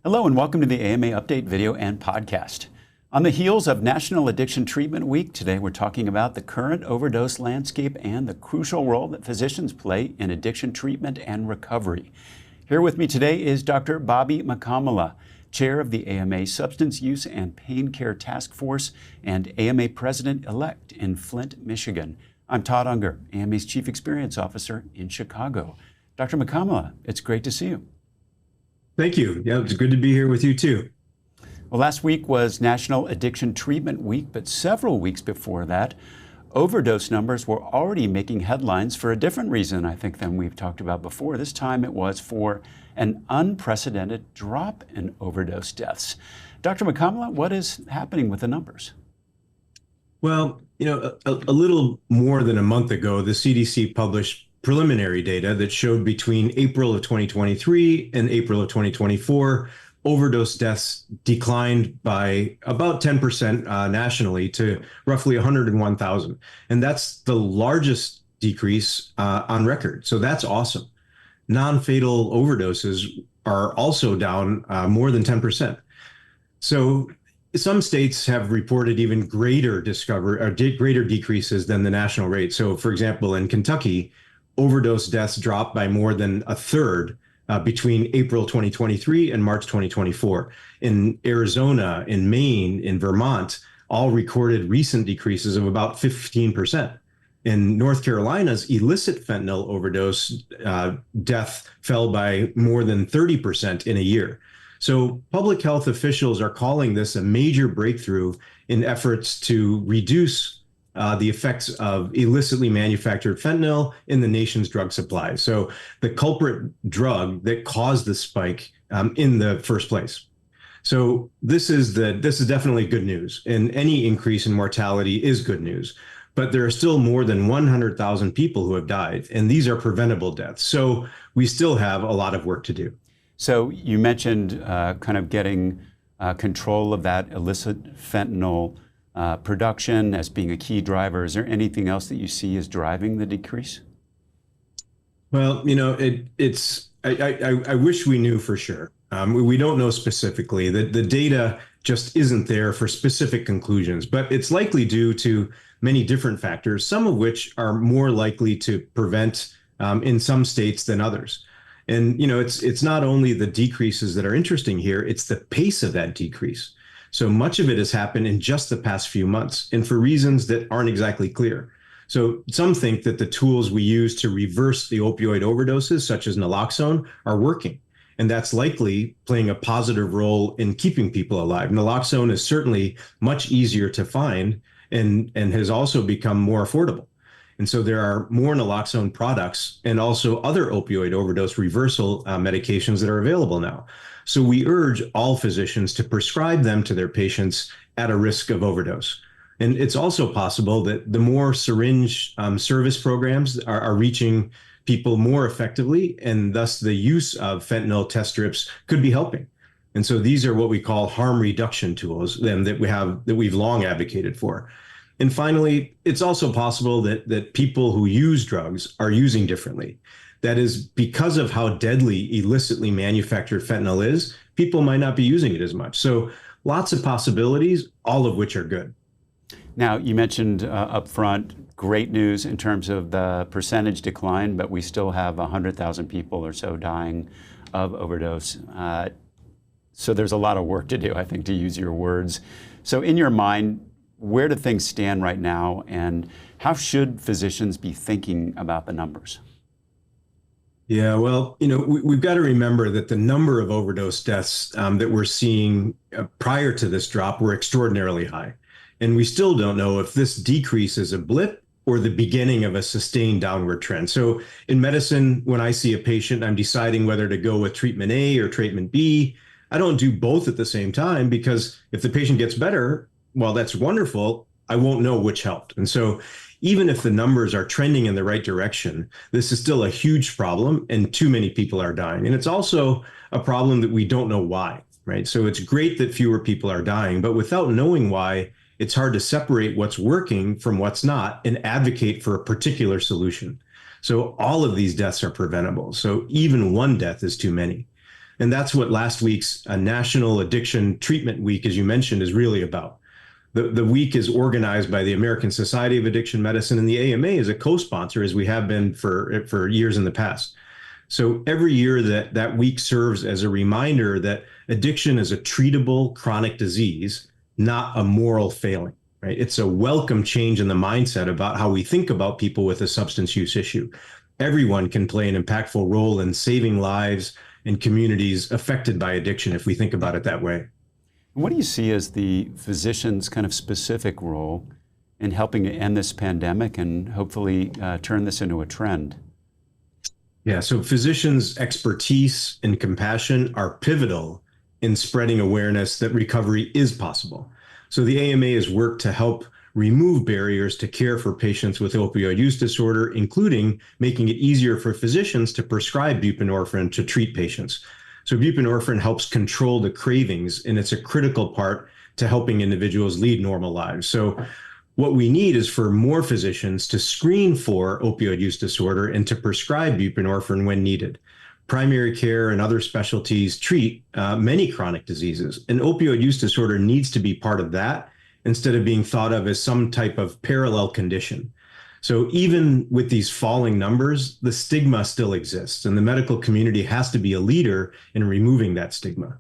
Hello and welcome to the AMA Update video and podcast. On the heels of National Addiction Treatment Week, today we're talking about the current overdose landscape and the crucial role that physicians play in addiction treatment and recovery. Here with me today is Dr. Bobby Mukkamala, Chair of the AMA Substance Use and Pain Care Task Force and AMA President-elect in Flint, Michigan. I'm Todd Unger, AMA's Chief Experience Officer in Chicago. Dr. Mukkamala, it's great to see you. Thank you. Yeah, it's good to be here with you too. Well, last week was National Addiction Treatment Week, but several weeks before that, overdose numbers were already making headlines for a different reason, I think, than we've talked about before. This time it was for an unprecedented drop in overdose deaths. Dr. Mukkamala, what is happening with the numbers? Well, a little more than a month ago, the CDC published preliminary data that showed between April of 2023 and April of 2024, overdose deaths declined by about 10% nationally to roughly 101,000. And that's the largest decrease on record. So that's awesome. Non-fatal overdoses are also down more than 10%. So some states have reported even greater decreases than the national rate. So for example, in Kentucky, overdose deaths dropped by more than a third between April 2023 and March 2024. In Arizona, in Maine, in Vermont, all recorded recent decreases of about 15%. In North Carolina's illicit fentanyl overdose death fell by more than 30% in a year. So public health officials are calling this a major breakthrough in efforts to reduce the effects of illicitly manufactured fentanyl in the nation's drug supply. So the culprit drug that caused the spike in the first place. So this is definitely good news, and any increase in mortality is good news. But there are still more than 100,000 people who have died, and these are preventable deaths. So we still have a lot of work to do. So you mentioned kind of getting control of that illicit fentanyl production as being a key driver. Is there anything else that you see as driving the decrease? Well, I wish we knew for sure. We don't know specifically. The data just isn't there for specific conclusions, but it's likely due to many different factors, some of which are more likely to prevent in some states than others. And, it's not only the decreases that are interesting here, it's the pace of that decrease. So much of it has happened in just the past few months, and for reasons that aren't exactly clear. So some think that the tools we use to reverse the opioid overdoses, such as naloxone, are working. And that's likely playing a positive role in keeping people alive. Naloxone is certainly much easier to find and has also become more affordable. And so there are more naloxone products and also other opioid overdose reversal medications that are available now. So we urge all physicians to prescribe them to their patients at a risk of overdose. And it's also possible that the more syringe service programs are reaching people more effectively, and thus the use of fentanyl test strips could be helping. And so these are what we call harm reduction tools that we've long advocated for. And finally, it's also possible that people who use drugs are using differently. That is, because of how deadly illicitly manufactured fentanyl is, people might not be using it as much. So lots of possibilities, all of which are good. Now, you mentioned up front, great news in terms of the percentage decline, but we still have 100,000 people or so dying of overdose. So there's a lot of work to do, I think, to use your words. So in your mind, where do things stand right now, and how should physicians be thinking about the numbers? Yeah, well, we've got to remember that the number of overdose deaths that we're seeing prior to this drop were extraordinarily high. And we still don't know if this decrease is a blip or the beginning of a sustained downward trend. So in medicine, when I see a patient, I'm deciding whether to go with treatment A or treatment B. I don't do both at the same time, because if the patient gets better, well, that's wonderful. I won't know which helped. And so even if the numbers are trending in the right direction, this is still a huge problem, and too many people are dying. And it's also a problem that we don't know why, right? So it's great that fewer people are dying, but without knowing why, it's hard to separate what's working from what's not and advocate for a particular solution. So all of these deaths are preventable. So even one death is too many. And that's what last week's National Addiction Treatment Week, as you mentioned, is really about. The week is organized by the American Society of Addiction Medicine, and the AMA is a co-sponsor, as we have been for years in the past. So every year that week serves as a reminder that addiction is a treatable chronic disease, not a moral failing, right? It's a welcome change in the mindset about how we think about people with a substance use issue. Everyone can play an impactful role in saving lives and communities affected by addiction if we think about it that way. What do you see as the physician's kind of specific role in helping to end this pandemic and hopefully turn this into a trend? Yeah, so physicians' expertise and compassion are pivotal in spreading awareness that recovery is possible. So the AMA has worked to help remove barriers to care for patients with opioid use disorder, including making it easier for physicians to prescribe buprenorphine to treat patients. So buprenorphine helps control the cravings, and it's a critical part to helping individuals lead normal lives. So what we need is for more physicians to screen for opioid use disorder and to prescribe buprenorphine when needed. Primary care and other specialties treat many chronic diseases, and opioid use disorder needs to be part of that instead of being thought of as some type of parallel condition. So even with these falling numbers, the stigma still exists, and the medical community has to be a leader in removing that stigma.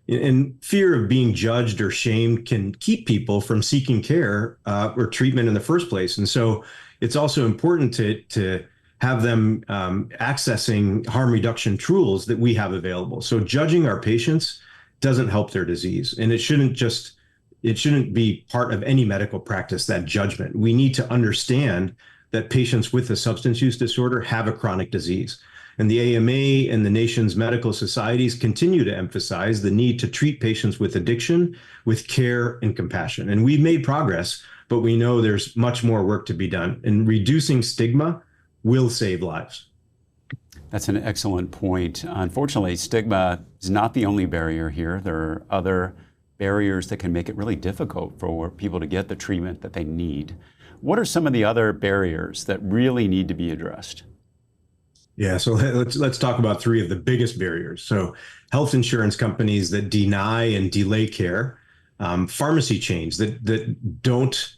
And fear of being judged or shamed can keep people from seeking care or treatment in the first place. And so it's also important to have them accessing harm reduction tools that we have available. So judging our patients doesn't help their disease. And it shouldn't be part of any medical practice, that judgment. We need to understand that patients with a substance use disorder have a chronic disease. And the AMA and the nation's medical societies continue to emphasize the need to treat patients with addiction with care and compassion. And we've made progress, but we know there's much more work to be done. And reducing stigma will save lives. That's an excellent point. Unfortunately, stigma is not the only barrier here. There are other barriers that can make it really difficult for people to get the treatment that they need. What are some of the other barriers that really need to be addressed? Yeah, so let's talk about three of the biggest barriers. So health insurance companies that deny and delay care, pharmacy chains that don't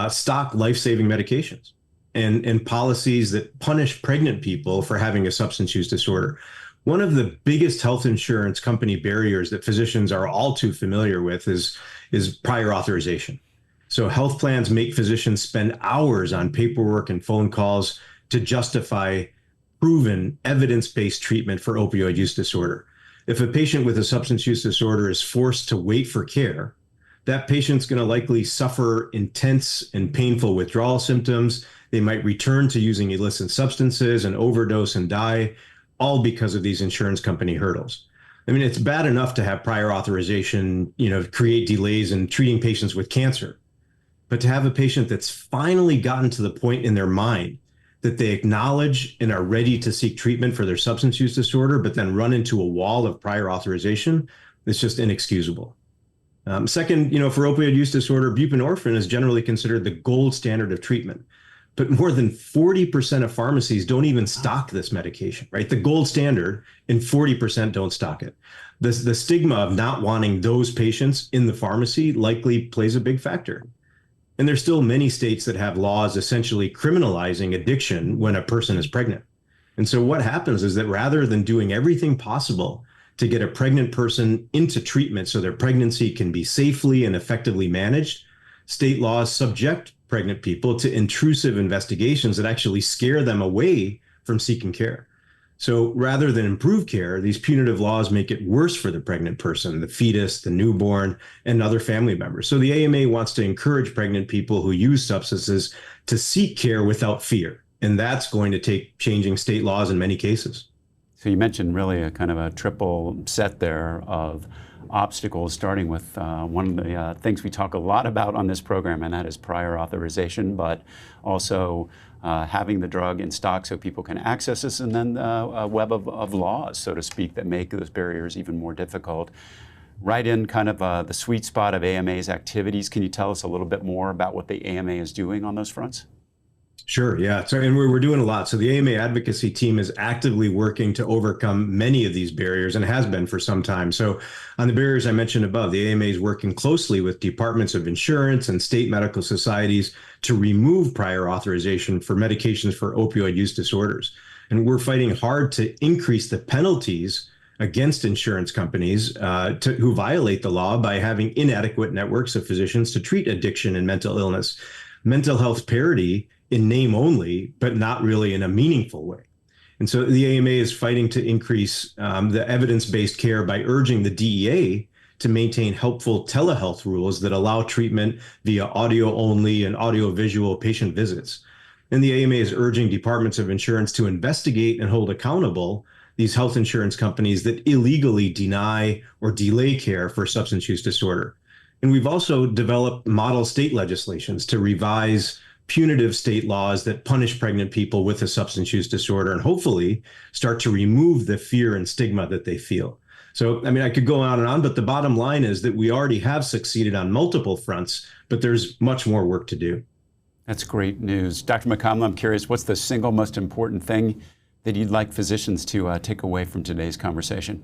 stock life-saving medications, and policies that punish pregnant people for having a substance use disorder. One of the biggest health insurance company barriers that physicians are all too familiar with is prior authorization. So health plans make physicians spend hours on paperwork and phone calls to justify proven evidence-based treatment for opioid use disorder. If a patient with a substance use disorder is forced to wait for care, that patient's going to likely suffer intense and painful withdrawal symptoms. They might return to using illicit substances and overdose and die, all because of these insurance company hurdles. I mean, it's bad enough to have prior authorization, create delays in treating patients with cancer, but to have a patient that's finally gotten to the point in their mind that they acknowledge and are ready to seek treatment for their substance use disorder, but then run into a wall of prior authorization, it's just inexcusable. Second, for opioid use disorder, buprenorphine is generally considered the gold standard of treatment. But more than 40% of pharmacies don't even stock this medication, right? The gold standard, and 40% don't stock it. The stigma of not wanting those patients in the pharmacy likely plays a big factor. And there's still many states that have laws essentially criminalizing addiction when a person is pregnant. And so what happens is that rather than doing everything possible to get a pregnant person into treatment so their pregnancy can be safely and effectively managed, state laws subject pregnant people to intrusive investigations that actually scare them away from seeking care. So rather than improve care, these punitive laws make it worse for the pregnant person, the fetus, the newborn, and other family members. So the AMA wants to encourage pregnant people who use substances to seek care without fear. And that's going to take changing state laws in many cases. So you mentioned really a kind of a triple set there of obstacles, starting with one of the things we talk a lot about on this program, and that is prior authorization, but also having the drug in stock so people can access this, and then a web of laws, so to speak, that make those barriers even more difficult. Right in kind of the sweet spot of AMA's activities, can you tell us a little bit more about what the AMA is doing on those fronts? Sure. Yeah. So, and we're doing a lot. So the AMA advocacy team is actively working to overcome many of these barriers and has been for some time. So on the barriers I mentioned above, the AMA is working closely with departments of insurance and state medical societies to remove prior authorization for medications for opioid use disorders. And we're fighting hard to increase the penalties against insurance companies who violate the law by having inadequate networks of physicians to treat addiction and mental illness. Mental health parity in name only, but not really in a meaningful way. And so the AMA is fighting to increase the evidence-based care by urging the DEA to maintain helpful telehealth rules that allow treatment via audio-only and audio-visual patient visits. And the AMA is urging departments of insurance to investigate and hold accountable these health insurance companies that illegally deny or delay care for substance use disorder. And we've also developed model state legislations to revise punitive state laws that punish pregnant people with a substance use disorder and hopefully start to remove the fear and stigma that they feel. So, I mean, I could go on and on, but the bottom line is that we already have succeeded on multiple fronts, but there's much more work to do. That's great news. Dr. McConville, I'm curious, what's the single most important thing that you'd like physicians to take away from today's conversation?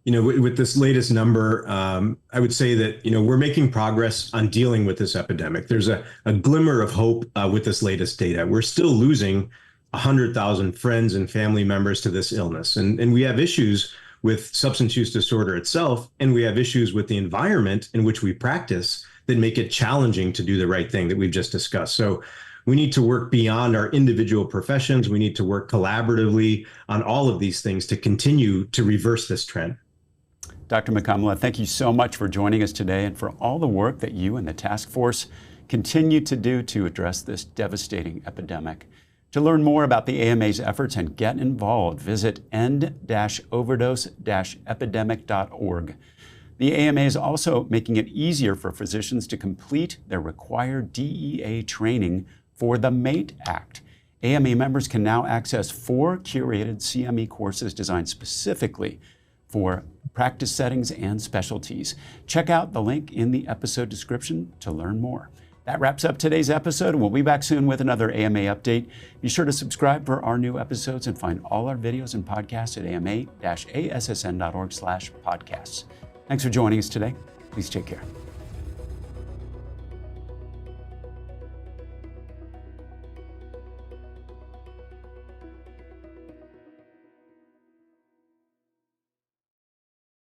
You know, with this latest number, I would say that, you know, we're making progress on dealing with this epidemic. There's a glimmer of hope with this latest data. We're still losing 100,000 friends and family members to this illness. And we have issues with substance use disorder itself, and we have issues with the environment in which we practice that make it challenging to do the right thing that we've just discussed. So we need to work beyond our individual professions. We need to work collaboratively on all of these things to continue to reverse this trend. Dr. McConville, thank you so much for joining us today and for all the work that you and the task force continue to do to address this devastating epidemic. To learn more about the AMA's efforts and get involved, visit end-overdose-epidemic.org. The AMA is also making it easier for physicians to complete their required DEA training for the MATE Act. AMA members can now access 4 curated CME courses designed specifically for practice settings and specialties. Check out the link in the episode description to learn more. That wraps up today's episode, and we'll be back soon with another AMA update. Be sure to subscribe for our new episodes and find all our videos and podcasts at ama-assn.org/podcasts. Thanks for joining us today. Please take care.